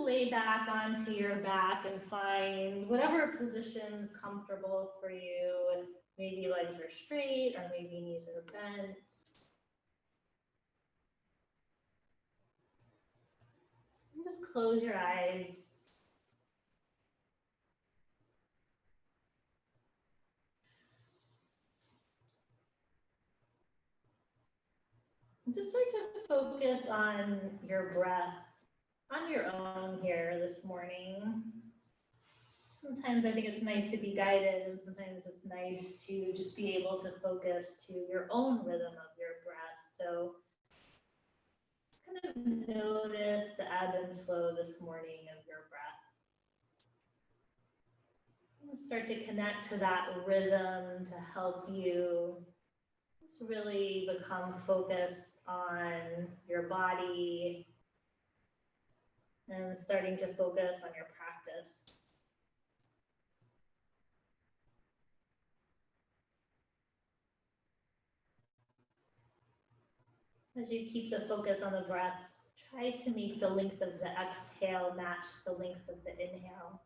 lay back onto your back and find whatever position is comfortable for you. And maybe legs are straight or maybe knees are bent. And just close your eyes. And just start to focus on your breath on your own here this morning. Sometimes I think it's nice to be guided, and sometimes it's nice to just be able to focus to your own rhythm of your breath. So just kind of notice the ebb and flow this morning of your breath. And start to connect to that rhythm to help you just really become focused on your body and starting to focus on your practice. As you keep the focus on the breath, try to make the length of the exhale match the length of the inhale.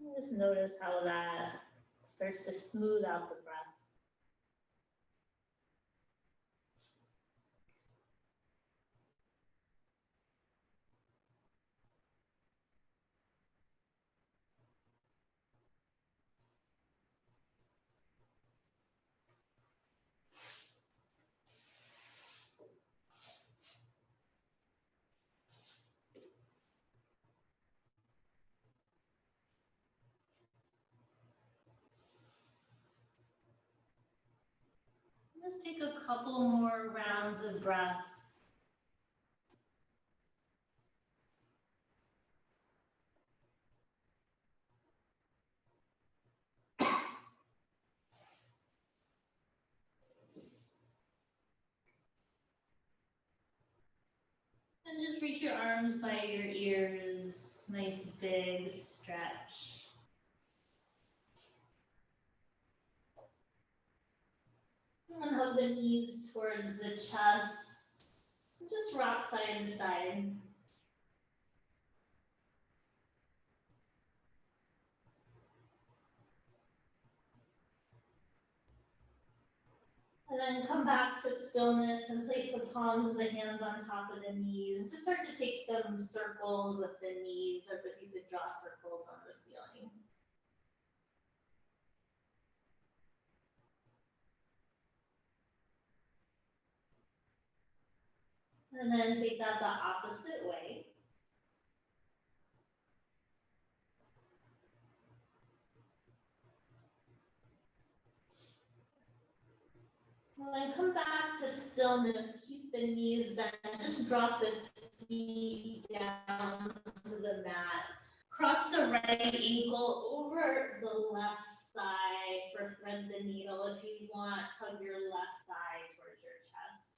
And just notice how that starts to smooth out the breath. Just take a couple more rounds of breath. And just reach your arms by your ears, nice big stretch. And hug the knees towards the chest. Just rock side to side. And then come back to stillness and place the palms of the hands on top of the knees. And just start to take some circles with the knees as if you could draw circles on the ceiling. And then take that the opposite way. And then come back to stillness. Keep the knees bent. Just drop the feet down to the mat. Cross the right ankle over the left thigh for thread the needle. If you want, hug your left thigh towards your chest.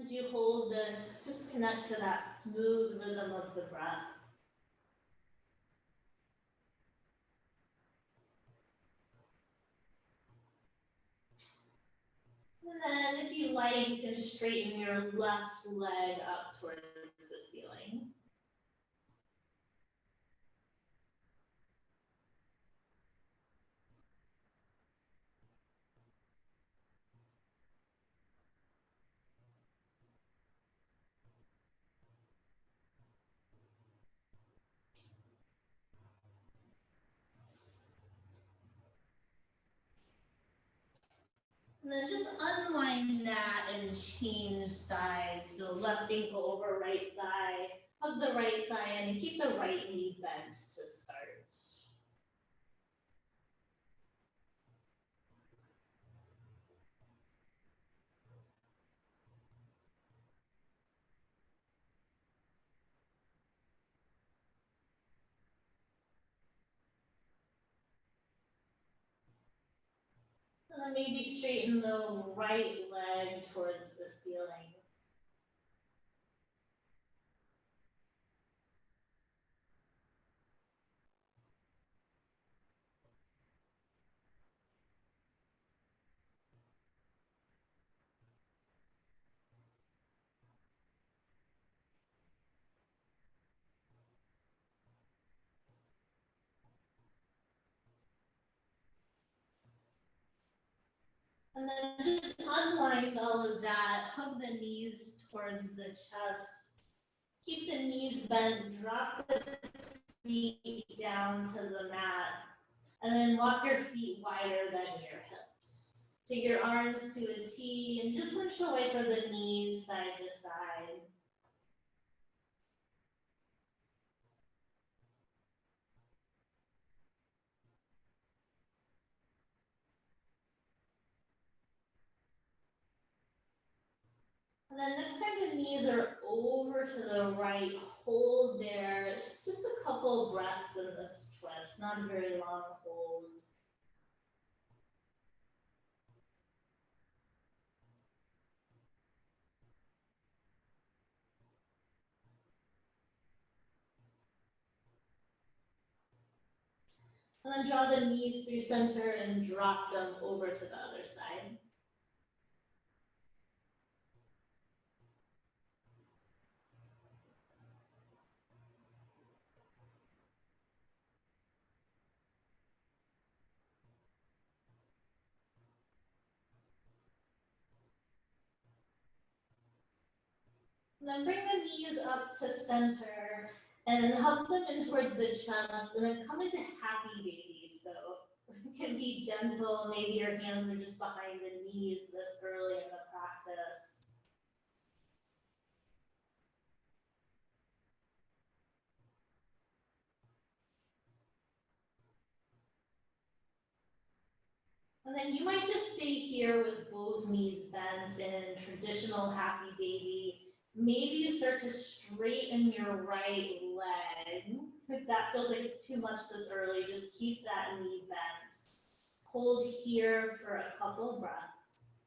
As you hold this, just connect to that smooth rhythm of the breath. And then if you like, you can straighten your left leg up towards the ceiling. And then just unwind that and change sides. So left ankle over right thigh, hug the right thigh in and keep the right knee bent to start. And then maybe straighten the right leg towards the ceiling. And then just unwind all of that, hug the knees towards the chest. Keep the knees bent, drop the feet down to the mat, and then walk your feet wider than your hips. Take your arms to a T and just windshield wiper the knees side to side. And then next time the knees are over to the right, hold there. Just a couple breaths in this twist, not a very long hold. And then draw the knees through center and drop them over to the other side. And then bring the knees up to center and hug them in towards the chest and then come into happy baby. So it can be gentle, maybe your hands are just behind the knees this early in the practice. And then you might just stay here with both knees bent in traditional happy baby. Maybe you start to straighten your right leg. If that feels like it's too much this early, just keep that knee bent. Hold here for a couple breaths.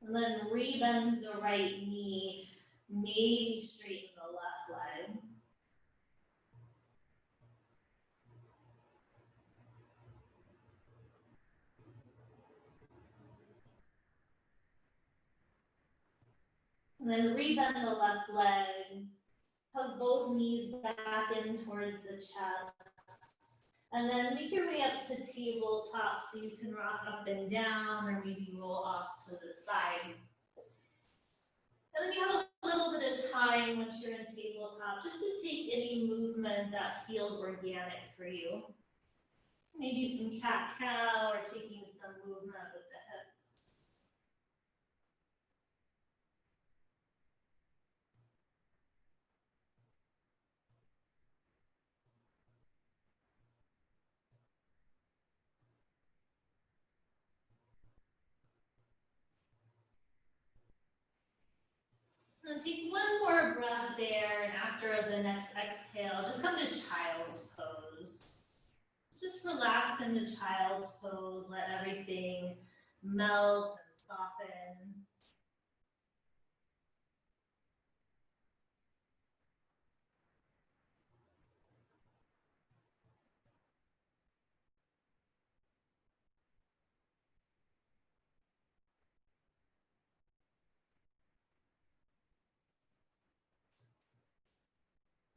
And then rebend the right knee, maybe straighten the left leg. And then rebend the left leg. Hug both knees back in towards the chest. And then make your way up to tabletop so you can rock up and down or maybe roll off to the side. And then you have a little bit of time once you're in tabletop just to take any movement that feels organic for you. Maybe some cat-cow or taking some movement with the hips. And take one more breath there, and after the next exhale, just come to child's pose. Just relax into child's pose, let everything melt and soften.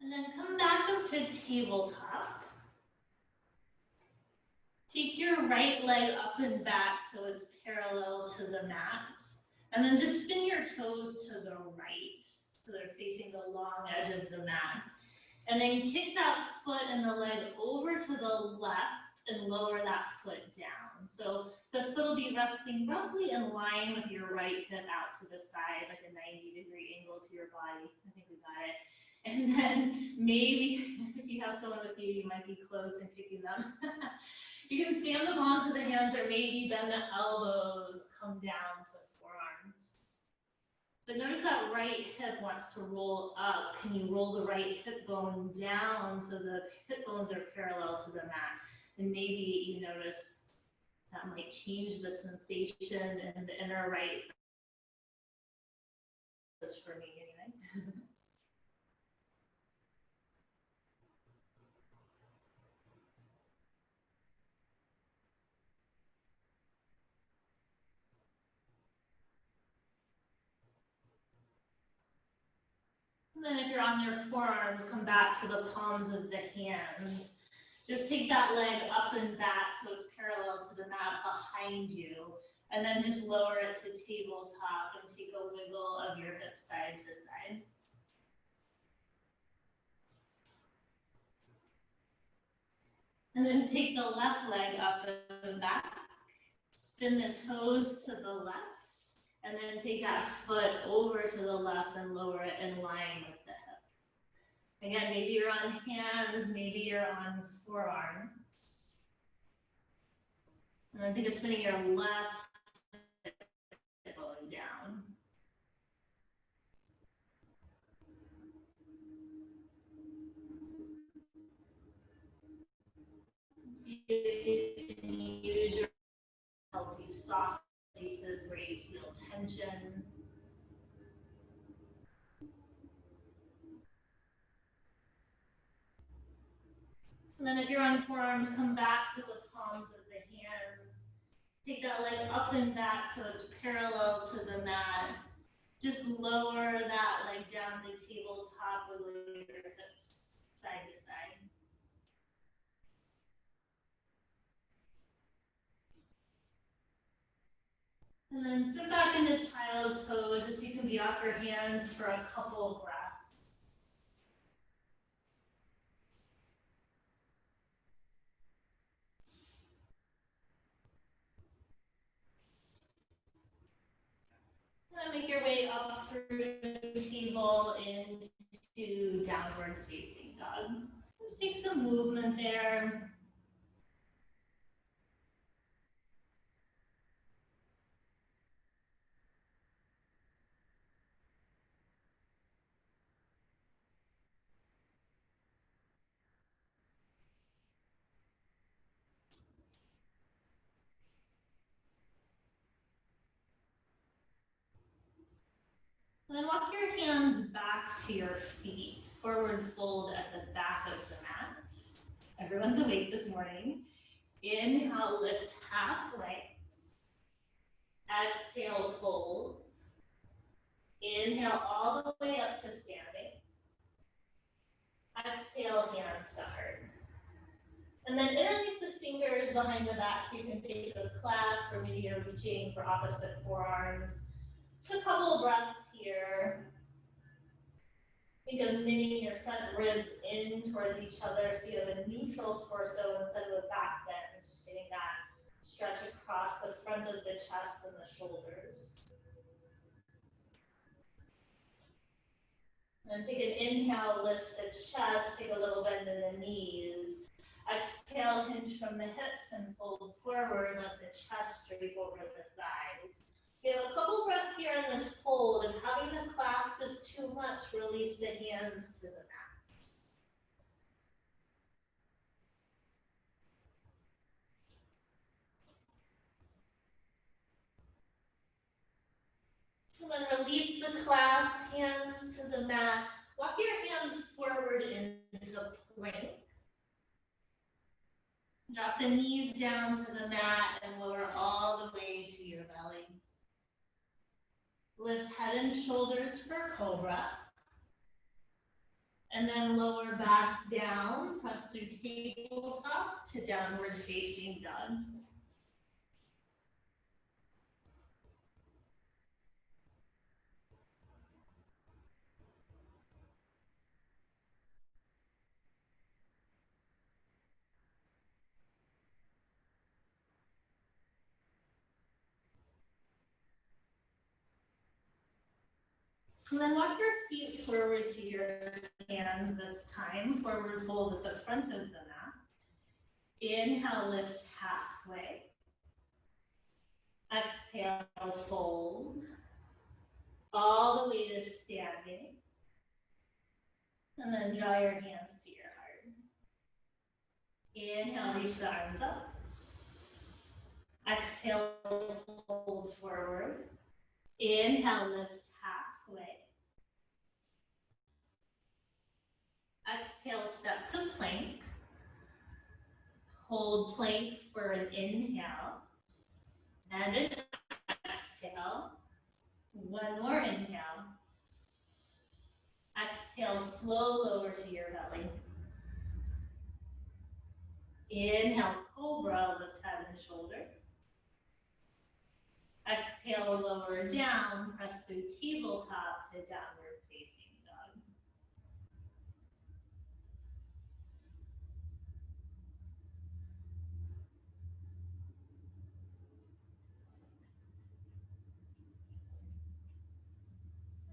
And then come back up to tabletop. Take your right leg up and back so it's parallel to the mat. And then just spin your toes to the right so they're facing the long edge of the mat. And then kick that foot and the leg over to the left and lower that foot down. So the foot will be resting roughly in line with your right hip out to the side, like a 90-degree angle to your body. I think we got it. And then maybe if you have someone with you, you might be close and kicking them. You can stand the palms of the hands or maybe bend the elbows, come down to forearms. But notice that right hip wants to roll up. Can you roll the right hip bone down so the hip bones are parallel to the mat? And maybe you notice that might change the sensation in the inner right. That's for me anyway. And then if you're on your forearms, come back to the palms of the hands. Just take that leg up and back so it's parallel to the mat behind you. And then just lower it to tabletop and take a wiggle of your hips side to side. And then take the left leg up and back. Spin the toes to the left. And then take that foot over to the left and lower it in line with the hip. Again, maybe you're on hands, maybe you're on forearm. And then think of spinning your left hip going down. See if you can use your help you soften places where you feel tension. And then if you're on forearms, come back to the palms of the hands. Take that leg up and back so it's parallel to the mat. Just lower that leg down to tabletop with your hips side to side. And then sit back into child's pose just so you can be off your hands for a couple breaths. And make your way up through the table into downward facing dog. Just take some movement there. And then walk your hands back to your feet, forward fold at the back of the mat. Everyone's awake this morning. Inhale, lift halfway. Exhale, fold. Inhale all the way up to standing. Exhale, hands to heart. And then interlace the fingers behind the back so you can take a clasp, or maybe you're reaching for opposite forearms. Just a couple of breaths here. Think of knitting your front ribs in towards each other so you have a neutral torso instead of a back bend. Just getting that stretch across the front of the chest and the shoulders. And take an inhale, lift the chest, take a little bend in the knees. Exhale, hinge from the hips and fold forward, let the chest drape over the thighs. You have a couple breaths here in this fold. If having the clasp is too much, release the hands to the mat. So then release the clasp, hands to the mat. Walk your hands forward into plank. Drop the knees down to the mat and lower all the way to your belly. Lift head and shoulders for cobra. And then lower back down, press through tabletop to downward facing dog. And then walk your feet forward to your hands this time, forward fold at the front of the mat. Inhale, lift halfway. Exhale, fold. All the way to standing. And then draw your hands to your heart. Inhale, reach the arms up. Exhale, fold forward. Inhale, lift halfway. Exhale, step to plank. Hold plank for an inhale. And an exhale. One more inhale. Exhale, slow lower to your belly. Inhale, cobra, lift head and shoulders. Exhale, lower down, press through tabletop to downward facing dog.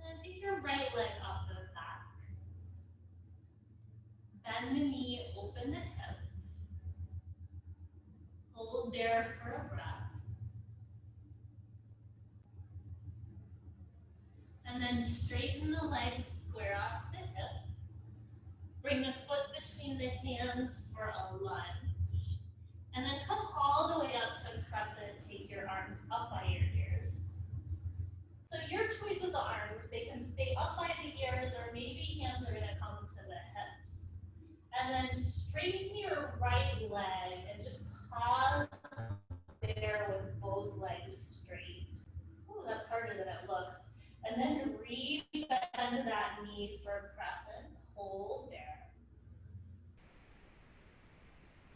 And then take your right leg up the back. Bend the knee, open the hip. Hold there for a breath. And then straighten the legs, square off the hip. Bring the foot between the hands for a lunge. And then come all the way up to crescent. Take your arms up by your ears. So your choice with the arms, they can stay up by the ears or maybe hands are gonna come to the hips. And then straighten your right leg and just pause there with both legs straight. Ooh, that's harder than it looks. And then re-bend that knee for crescent. Hold there.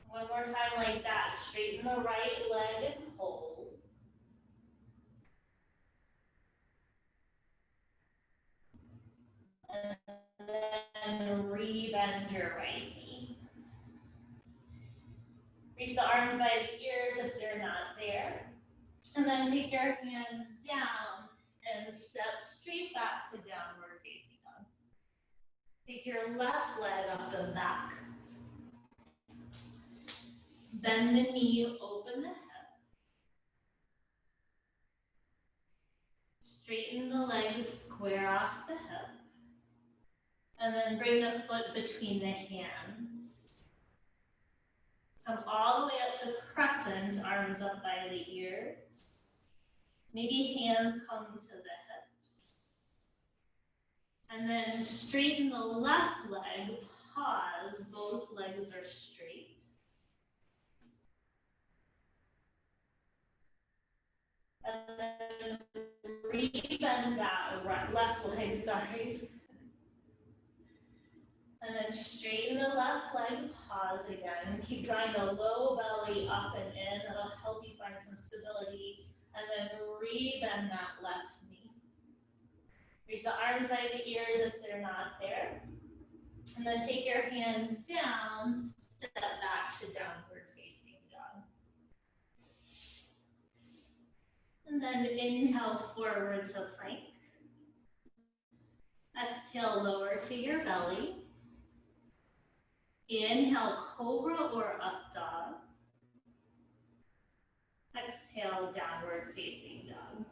One more time like that. Straighten the right leg and hold. And then re-bend your right knee. Reach the arms by the ears if they're not there. And then take your hands down and step straight back to downward facing dog. Take your left leg up the back. Bend the knee, open the hip. Straighten the legs, square off the hip. And then bring the foot between the hands. Come all the way up to crescent, arms up by the ears. Maybe hands come to the hips. And then straighten the left leg, pause, both legs are straight. And then re-bend that left leg, sorry. And then straighten the left leg, pause again. Keep drawing the low belly up and in. That'll help you find some stability. And then re-bend that left knee. Reach the arms by the ears if they're not there. And then take your hands down, step back to downward facing dog. And then inhale forward to plank. Exhale, lower to your belly. Inhale, cobra or up dog. Exhale, downward facing dog.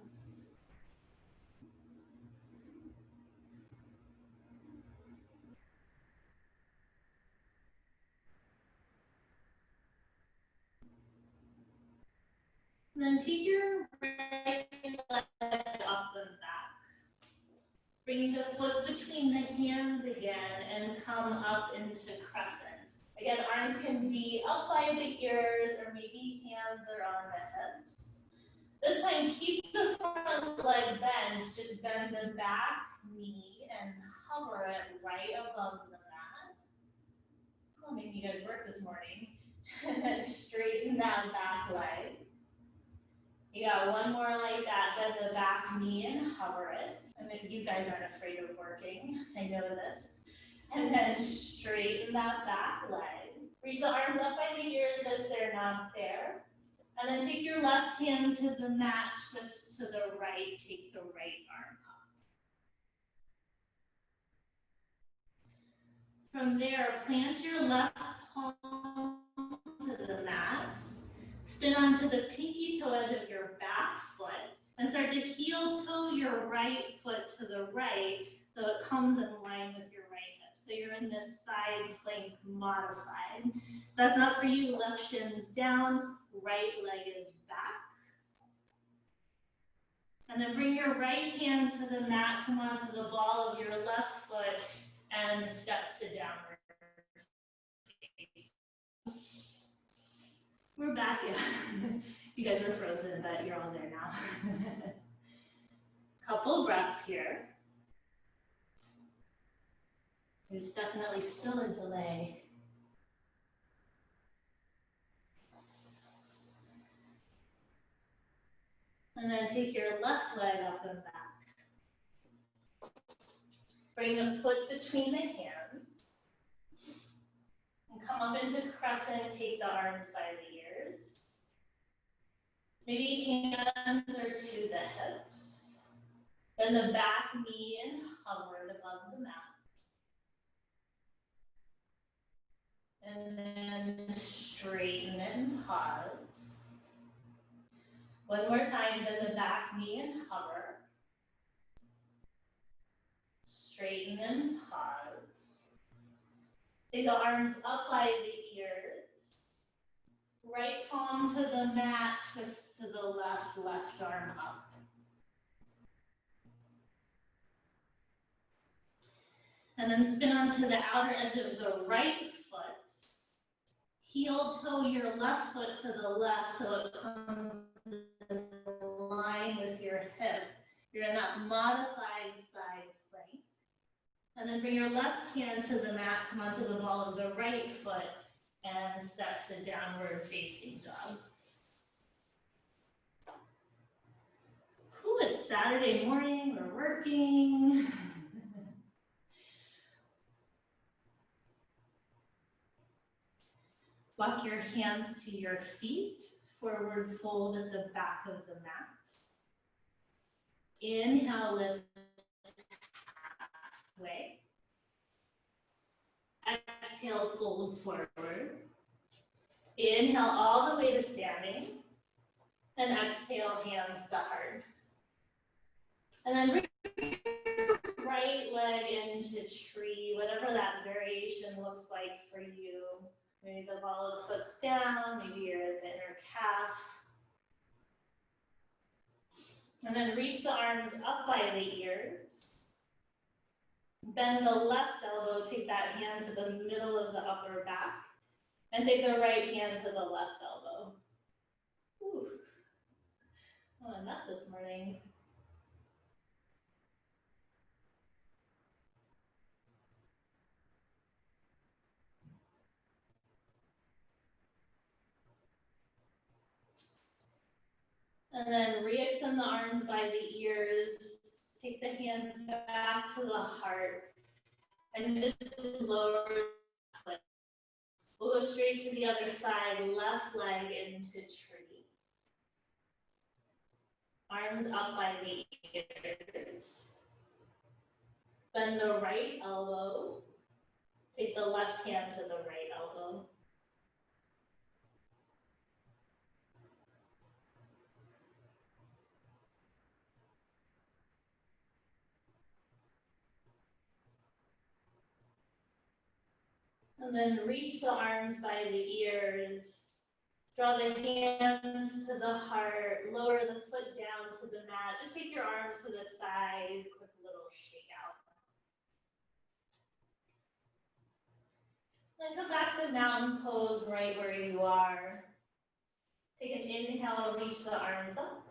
And then take your right leg up and back. Bring the foot between the hands again and come up into crescent. Again, arms can be up by the ears or maybe hands are on the hips. This time, keep the front leg bent. Just bend the back knee and hover it right above the mat. I'll make you guys work this morning. And then straighten that back leg. You got one more like that. Bend the back knee and hover it. I mean, you guys aren't afraid of working. I know this. And then straighten that back leg. Reach the arms up by the ears if they're not there. And then take your left hand to the mat, twist to the right, take the right arm up. From there, plant your left palm to the mat. Spin onto the pinky toe edge of your back foot and start to heel toe your right foot to the right so it comes in line with your right hip. So you're in this side plank modified. If that's not for you, left shin's down, right leg is back. And then bring your right hand to the mat, come onto the ball of your left foot and step to downward. We're back, yeah. You guys were frozen, but you're all there now. Couple breaths here. There's definitely still a delay. And then take your left leg up and back. Bring the foot between the hands. And come up into crescent, take the arms by the ears. Maybe hands are to the hips. Bend the back knee and hover above the mat. And then straighten and pause. One more time, bend the back knee and hover. Straighten and pause. Take the arms up by the ears. Right palm to the mat, twist to the left, left arm up. And then spin onto the outer edge of the right foot. Heel toe your left foot to the left so it comes in line with your hip. You're in that modified side plank. And then bring your left hand to the mat, come onto the ball of the right foot, and step to downward facing dog. Ooh, it's Saturday morning, we're working. Walk your hands to your feet, forward fold at the back of the mat. Inhale, lift halfway. Exhale, fold forward. Inhale all the way to standing. And exhale, hands to heart. And then bring your right leg into tree, whatever that variation looks like for you. Maybe the ball of the foot's down, maybe you're in the inner calf. And then reach the arms up by the ears. Bend the left elbow, take that hand to the middle of the upper back, and take the right hand to the left elbow. Ooh. Oh, a mess this morning. And then re-extend the arms by the ears. Take the hands back to the heart. And just lower the foot. We'll go straight to the other side, left leg into tree. Arms up by the ears. Bend the right elbow. Take the left hand to the right elbow. And then reach the arms by the ears. Draw the hands to the heart. Lower the foot down to the mat. Just take your arms to the side. Quick little shake out. Then come back to mountain pose right where you are. Take an inhale, reach the arms up.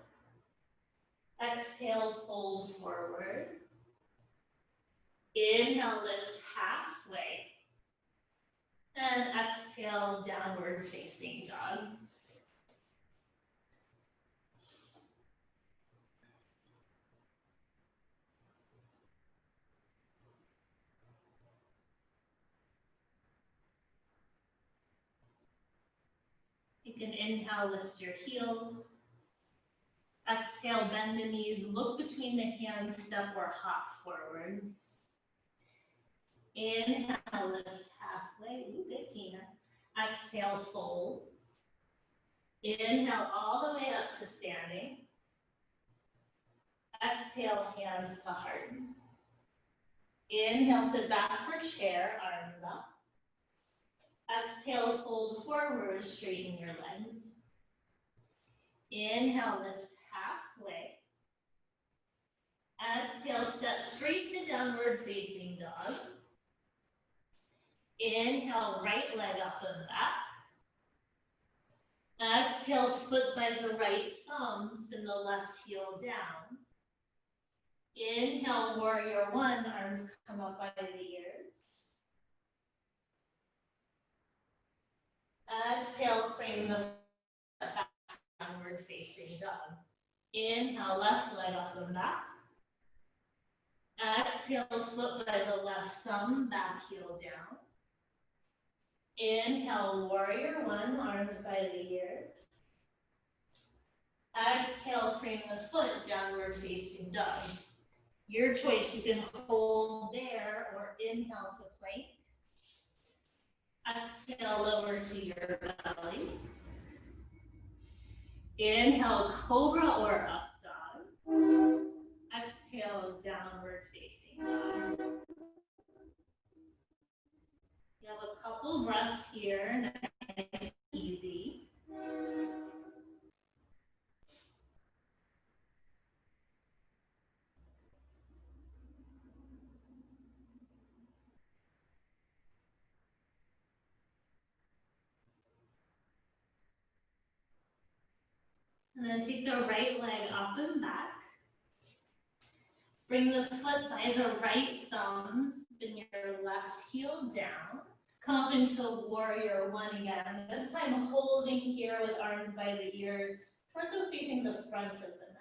Exhale, fold forward. Inhale, lift halfway. And exhale, downward facing dog. You can inhale, lift your heels. Exhale, bend the knees, look between the hands, step or hop forward. Inhale, lift halfway. Ooh, good, Tina. Exhale, fold. Inhale all the way up to standing. Exhale, hands to heart. Inhale, sit back for chair, arms up. Exhale, fold forward, straighten your legs. Inhale, lift halfway. Exhale, step straight to downward facing dog. Inhale, right leg up and back. Exhale, foot by the right thumb, spin the left heel down. Inhale, warrior one, arms come up by the ears. Exhale, frame the foot back, downward facing dog. Inhale, left leg up and back. Exhale, foot by the left thumb, back heel down. Inhale, warrior one, arms by the ears. Exhale, frame the foot, downward facing dog. Your choice, you can hold there or inhale to plank. Exhale, lower to your belly. Inhale, cobra or up dog. Exhale, downward facing dog. You have a couple breaths here, nice and easy. And then take the right leg up and back. Bring the foot by the right thumb, spin your left heel down. Come up into warrior one again. This time holding here with arms by the ears, torso facing the front of the mat.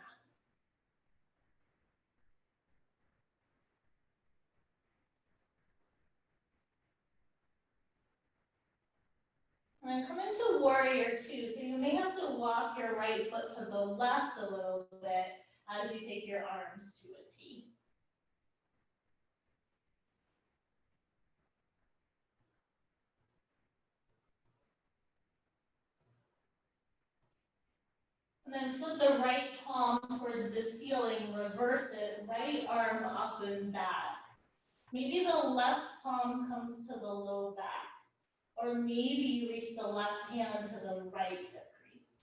And then come into warrior two. So you may have to walk your right foot to the left a little bit as you take your arms to a T. And then flip the right palm towards the ceiling, reverse it, right arm up and back. Maybe the left palm comes to the low back, or maybe you reach the left hand to the right hip crease.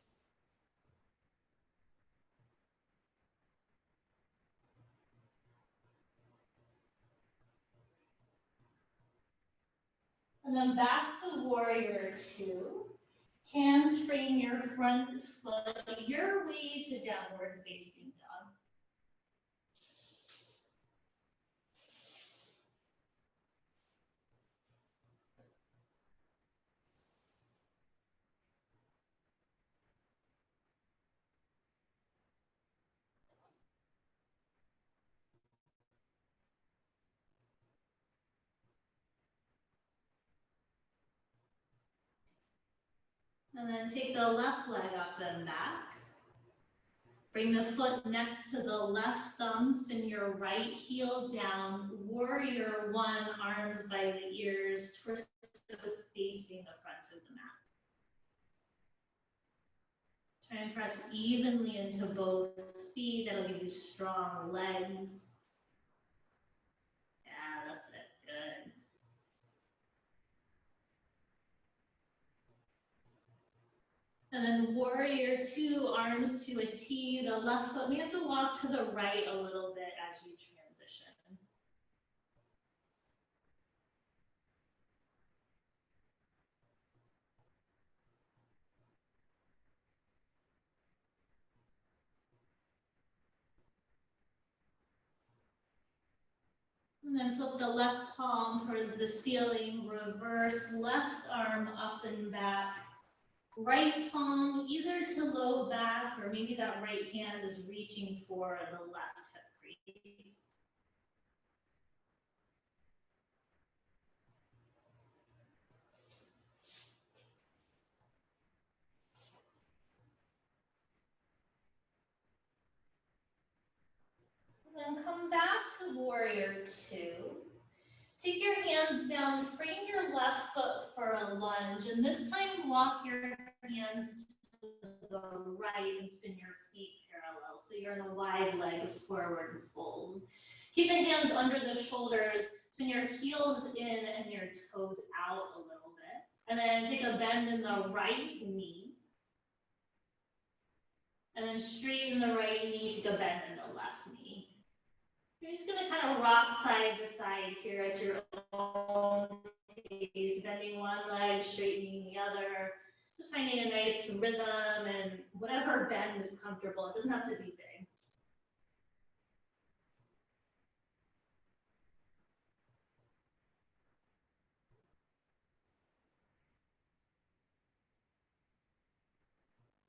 And then back to warrior two. Hands frame your front foot your way to downward facing dog. And then take the left leg up and back. Bring the foot next to the left thumb, spin your right heel down, warrior one, arms by the ears, torso facing the front of the mat. Try and press evenly into both feet, that'll give you strong legs. Yeah, that's it, good. And then warrior two, arms to a T, the left foot may have to walk to the right a little bit as you transition. And then flip the left palm towards the ceiling, reverse left arm up and back. Right palm either to low back or maybe that right hand is reaching for the left hip crease. And then come back to warrior two. Take your hands down, frame your left foot for a lunge, and this time walk your hands to the right and spin your feet parallel. So you're in a wide leg forward fold. Keep the hands under the shoulders, spin your heels in and your toes out a little bit. And then take a bend in the right knee. And then straighten the right knee, take a bend in the left knee. You're just going to kind of rock side to side here at your own pace, bending one leg, straightening the other, just finding a nice rhythm and whatever bend is comfortable. It doesn't have to be big.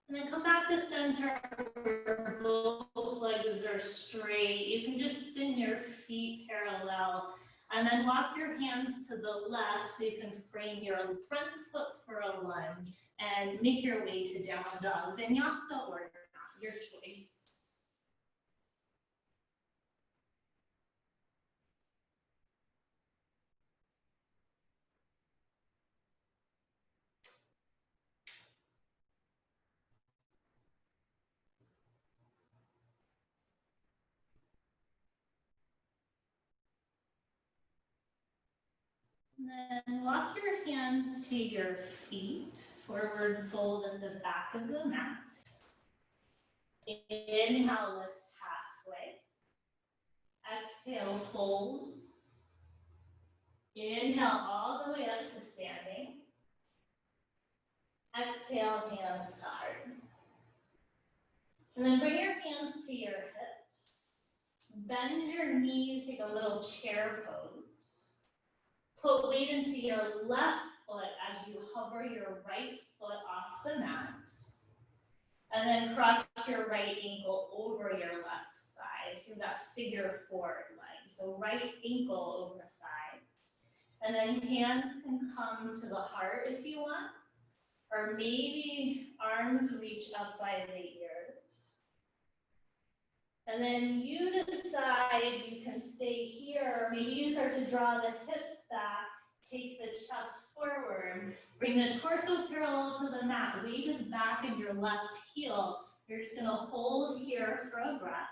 And then come back to center where both legs are straight. You can just spin your feet parallel and then walk your hands to the left so you can frame your front foot for a lunge and make your way to down dog, vinyasa or not, your choice. And then walk your hands to your feet, forward fold at the back of the mat. Inhale, lift halfway. Exhale, fold. Inhale all the way up to standing. Exhale, hands to heart. And then bring your hands to your hips. Bend your knees, take a little chair pose. Put weight into your left foot as you hover your right foot off the mat. And then cross your right ankle over your left thigh. So that figure four leg. So right ankle over thigh. And then hands can come to the heart if you want. Or maybe arms reach up by the ears. And then you decide you can stay here. Maybe you start to draw the hips back, take the chest forward, bring the torso parallel to the mat. Weight is back in your left heel. You're just gonna hold here for a breath.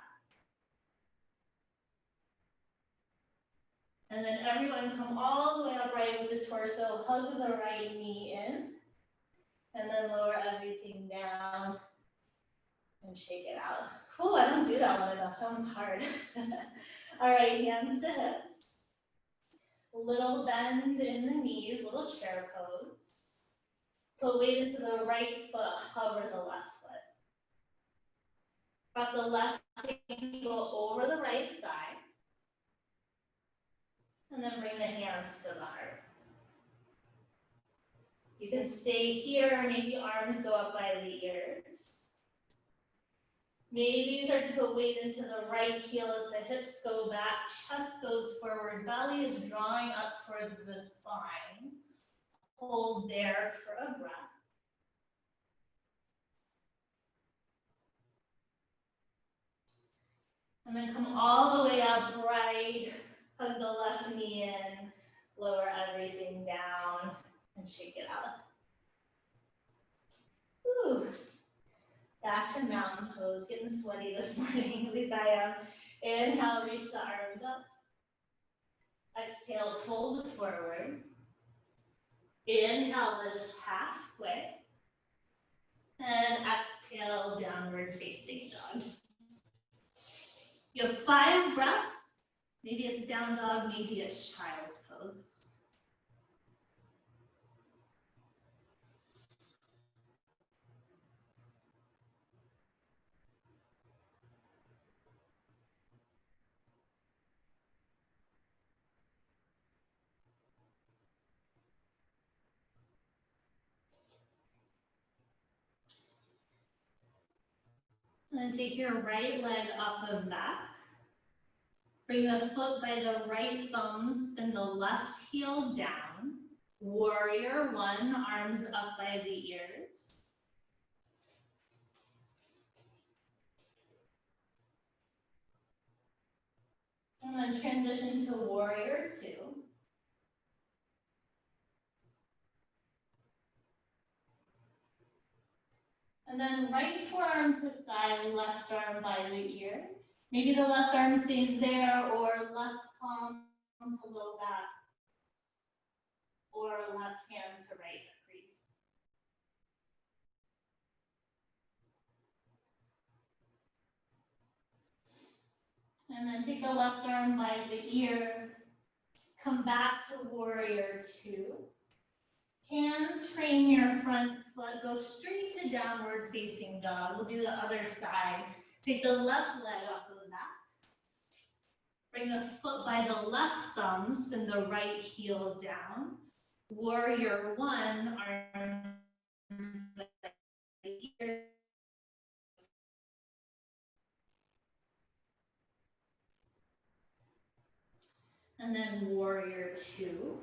And then everyone come all the way upright with the torso, hug the right knee in, and then lower everything down and shake it out. Cool, I don't do that one enough, that one's hard. All right, hands to hips. Little bend in the knees, little chair pose. Put weight into the right foot, hover the left foot. Cross the left ankle over the right thigh. And then bring the hands to the heart. You can stay here, maybe arms go up by the ears. Maybe you start to put weight into the right heel as the hips go back, chest goes forward, belly is drawing up towards the spine. Hold there for a breath. And then come all the way upright, hug the left knee in, lower everything down, and shake it out. Whew. Back to mountain pose, getting sweaty this morning, at least I am. Inhale, reach the arms up. Exhale, fold forward. Inhale, lift halfway. And exhale, downward facing dog. You have 5 breaths. Maybe it's down dog, maybe it's child's pose. And then take your right leg up and back. Bring the foot by the right thumb, spin the left heel down. Warrior 1, arms up by the ears. And then transition to warrior 2. And then right forearm to thigh, left arm by the ear. Maybe the left arm stays there, or left palm to low back, or left hand to right hip crease. And then take the left arm by the ear, come back to warrior 2. Hands frame your front foot, go straight to downward facing dog. We'll do the other side. Take the left leg off of the mat. Bring the foot by the left thumb, spin the right heel down. Warrior 1, arms by the ear. And then warrior two.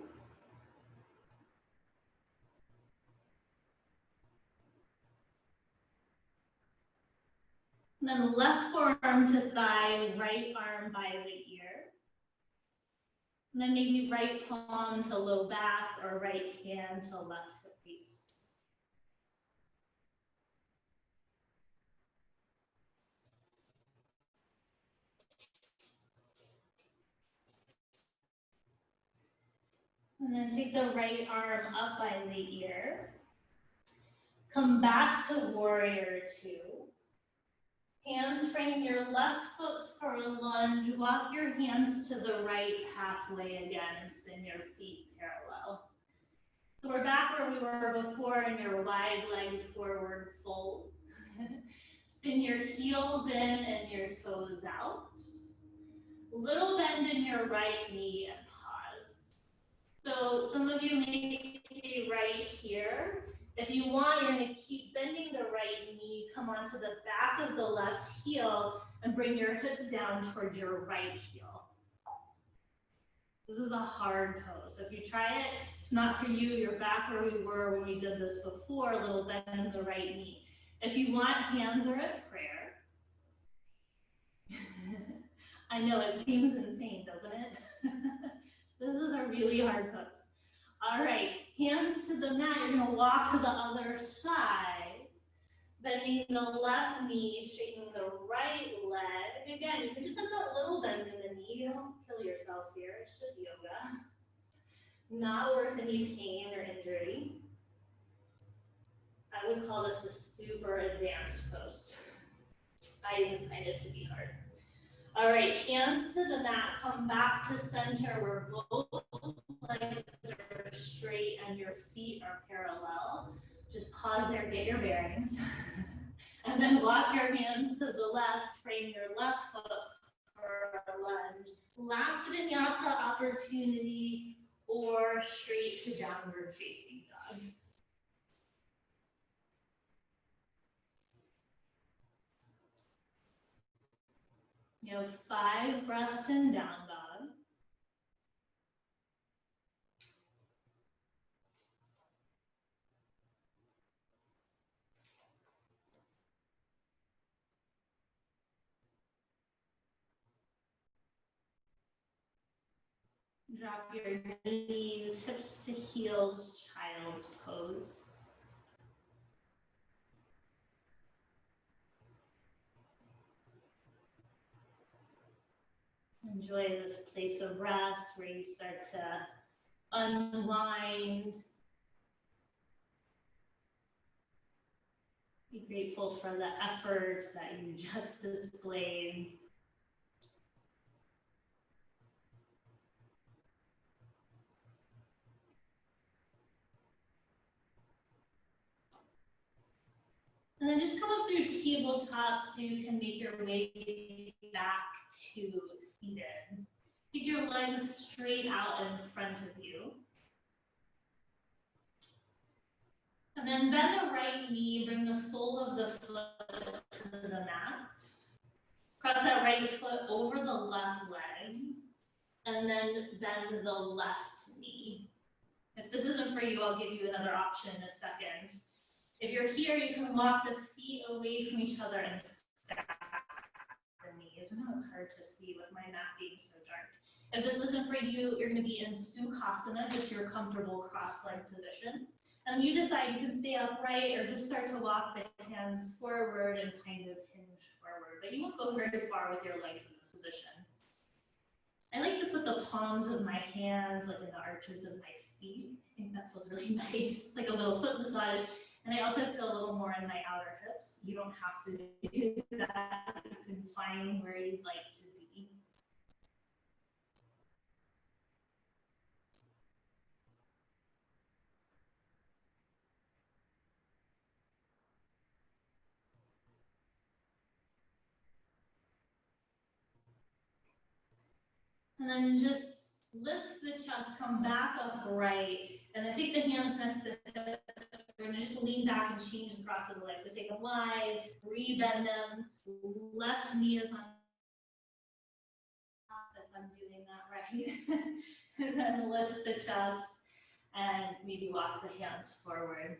And then left forearm to thigh, right arm by the ear. And then maybe right palm to low back or right hand to left hip crease. And then take the right arm up by the ear. Come back to warrior two. Hands frame your left foot for a lunge. Walk your hands to the right halfway again and spin your feet parallel. So we're back where we were before in your wide leg forward fold. Spin your heels in and your toes out. Little bend in your right knee and pause. So some of you may see right here. If you want, you're gonna keep bending the right knee, come onto the back of the left heel and bring your hips down towards your right heel. This is a hard pose. So if you try it, it's not for you. You're back where we were when we did this before, a little bend in the right knee. If you want, hands are at prayer. I know it seems insane, doesn't it? This is a really hard pose. All right, hands to the mat. You're gonna walk to the other side, bending the left knee, straightening the right leg. Again, you can just have that little bend in the knee. You don't kill yourself here. It's just yoga. Not worth any pain or injury. I would call this a super advanced pose. I even find it to be hard. All right, hands to the mat, come back to center where both legs are straight and your feet are parallel. Just pause there, get your bearings. And then walk your hands to the left, frame your left foot for a lunge. Last vinyasa opportunity or straight to downward facing dog. You have 5 breaths in down dog. Drop your knees, hips to heels, child's pose. Enjoy this place of rest where you start to unwind. Be grateful for the effort that you just displayed. And then just come up through tabletop so you can make your way back to seated. Take your legs straight out in front of you. And then bend the right knee, bring the sole of the foot to the mat. Cross that right foot over the left leg, and then bend the left knee. If this isn't for you, I'll give you another option in a second. If you're here, you can walk the feet away from each other and stack the knees. I know it's hard to see with my mat being so dark. If this isn't for you, you're gonna be in Skandasana, just your comfortable cross-leg position. And you decide you can stay upright or just start to walk the hands forward and kind of hinge forward. But you won't go very far with your legs in this position. I like to put the palms of my hands like in the arches of my feet. I think that feels really nice, like a little foot massage. And I also feel a little more in my outer hips. You don't have to do that. You can find where you'd like to be. And then just lift the chest, come back upright, and then take the hands next to the hips. We're gonna just lean back and change the cross of the legs. So take them wide, re-bend them. Left knee is on top, if I'm doing that right. right? And then lift the chest and maybe walk the hands forward.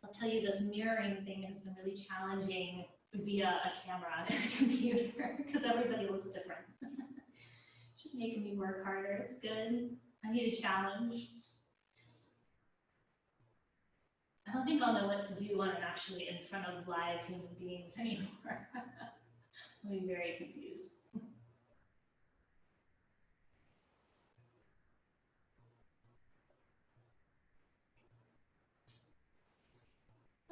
I'll tell you, this mirroring thing has been really challenging via a camera and a computer because everybody looks different. Just making me work harder. It's good. I need a challenge. I don't think I'll know what to do when I'm actually in front of live human beings anymore. I'll be very confused.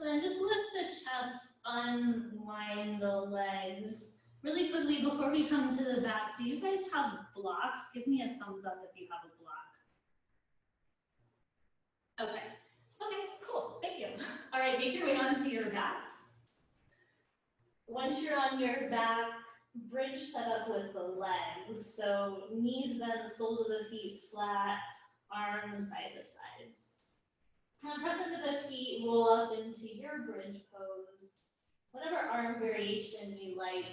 And then just lift the chest, unwind the legs. Really quickly before we come to the back, do you guys have blocks? Give me a thumbs up if you have a block. Okay. Okay, cool. Thank you. All right, make your way onto your backs. Once you're on your back, bridge set up with the legs. So knees bent, soles of the feet flat, arms by the sides. And press into the feet, roll up into your bridge pose. Whatever arm variation you like.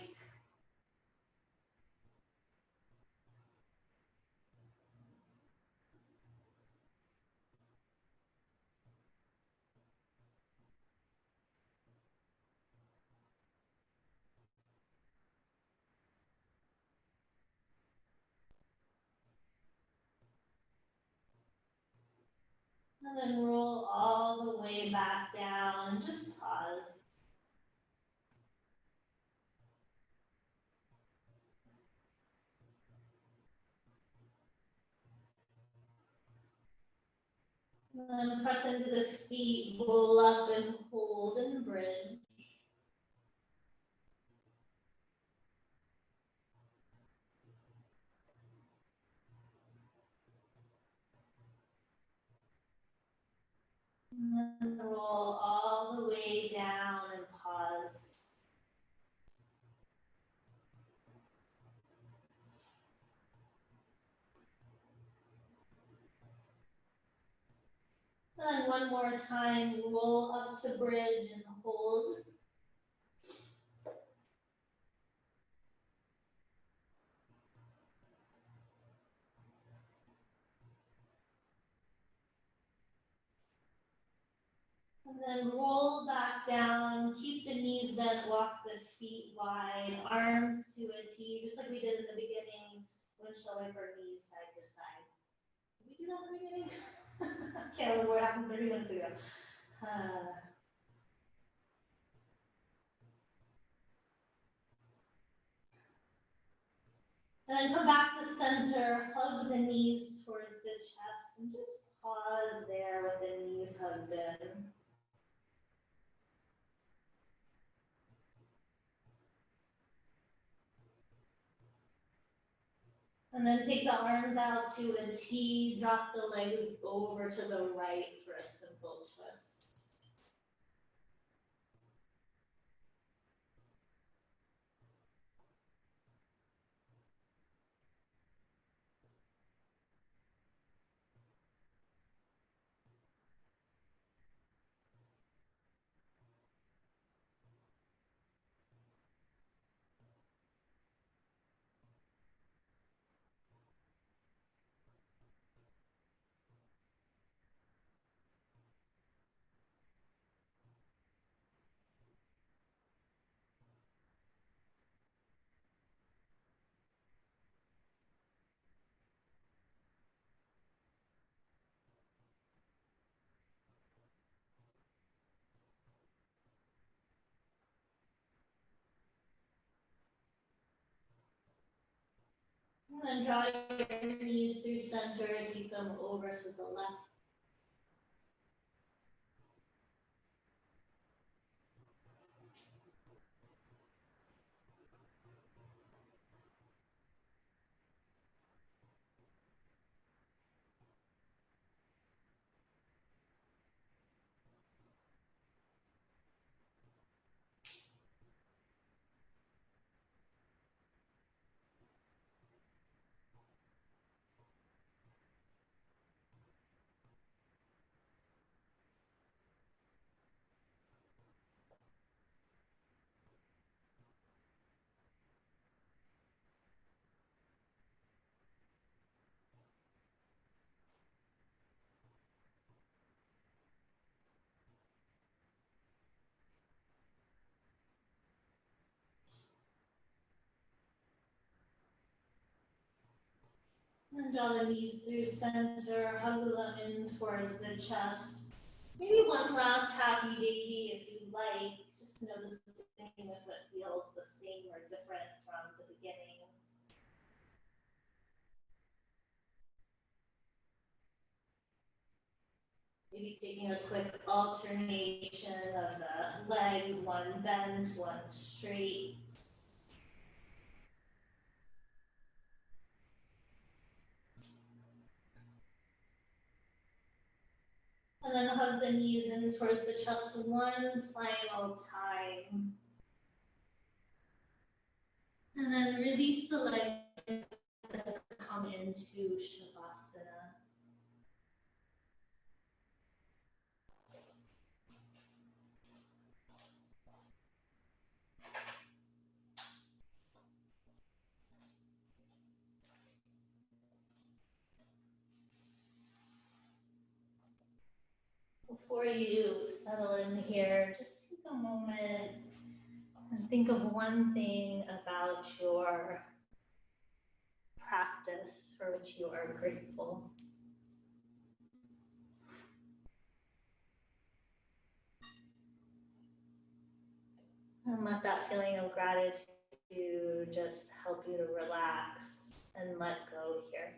And then roll all the way back down and just pause. And then press into the feet, roll up and hold and bridge. And then roll all the way down and pause. And then one more time, roll up to bridge and hold. And then roll back down, keep the knees bent, walk the feet wide, arms to a T, just like we did in the beginning. Windshield wiper knees side to side. Did we do that in the beginning? I can't remember what happened 30 minutes ago. And then come back to center, hug the knees towards the chest, and just pause there with the knees hugged in. And then take the arms out to a T, drop the legs over to the right for a simple twist. And then draw your knees through center, take them over to the left. Draw the knees through center, hug them in towards the chest. Maybe one last happy baby if you'd like. Just noticing if it feels the same or different from the beginning. Maybe taking a quick alternation of the legs, one bent, one straight. And then hug the knees in towards the chest one final time. And then release the legs and come into Shavasana. Before you settle in here, just take a moment and think of one thing about your practice for which you are grateful. And let that feeling of gratitude just help you to relax and let go here.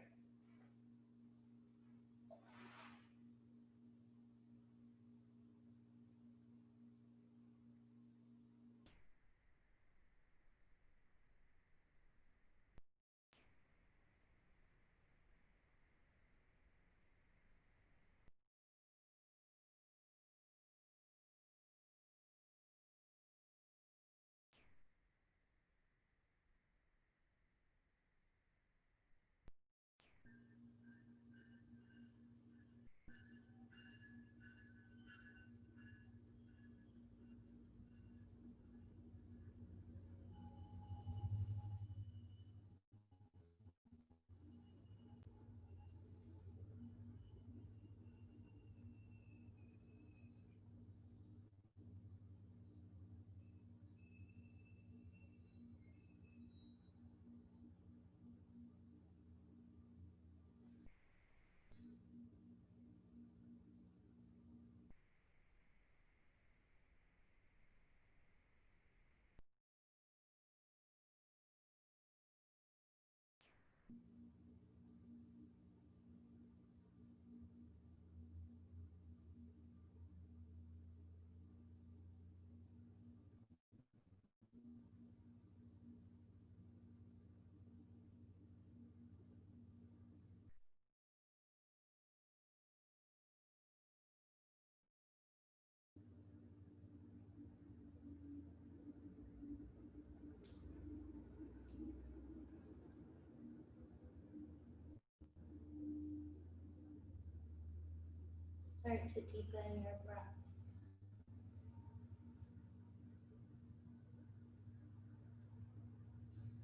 Start to deepen your breath.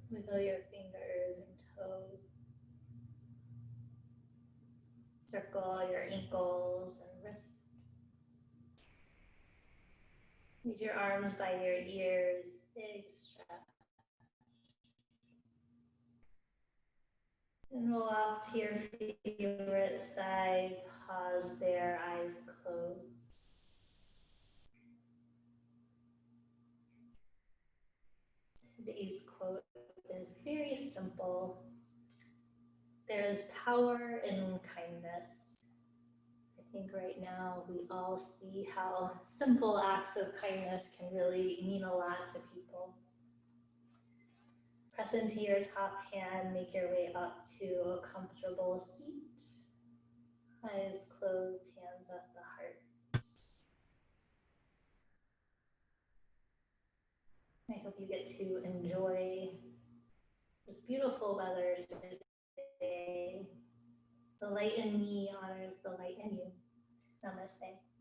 Wiggle your fingers and toes. Circle your ankles and wrists. Use your arms by your ears. Big stretch. And roll off to your favorite side. Pause there, eyes closed. Today's quote is very simple. There is power in kindness. I think right now we all see how simple acts of kindness can really mean a lot to people. Press into your top hand, make your way up to a comfortable seat. Eyes closed, hands at the heart. I hope you get to enjoy this beautiful weather today. The light in me honors the light in you. Namaste.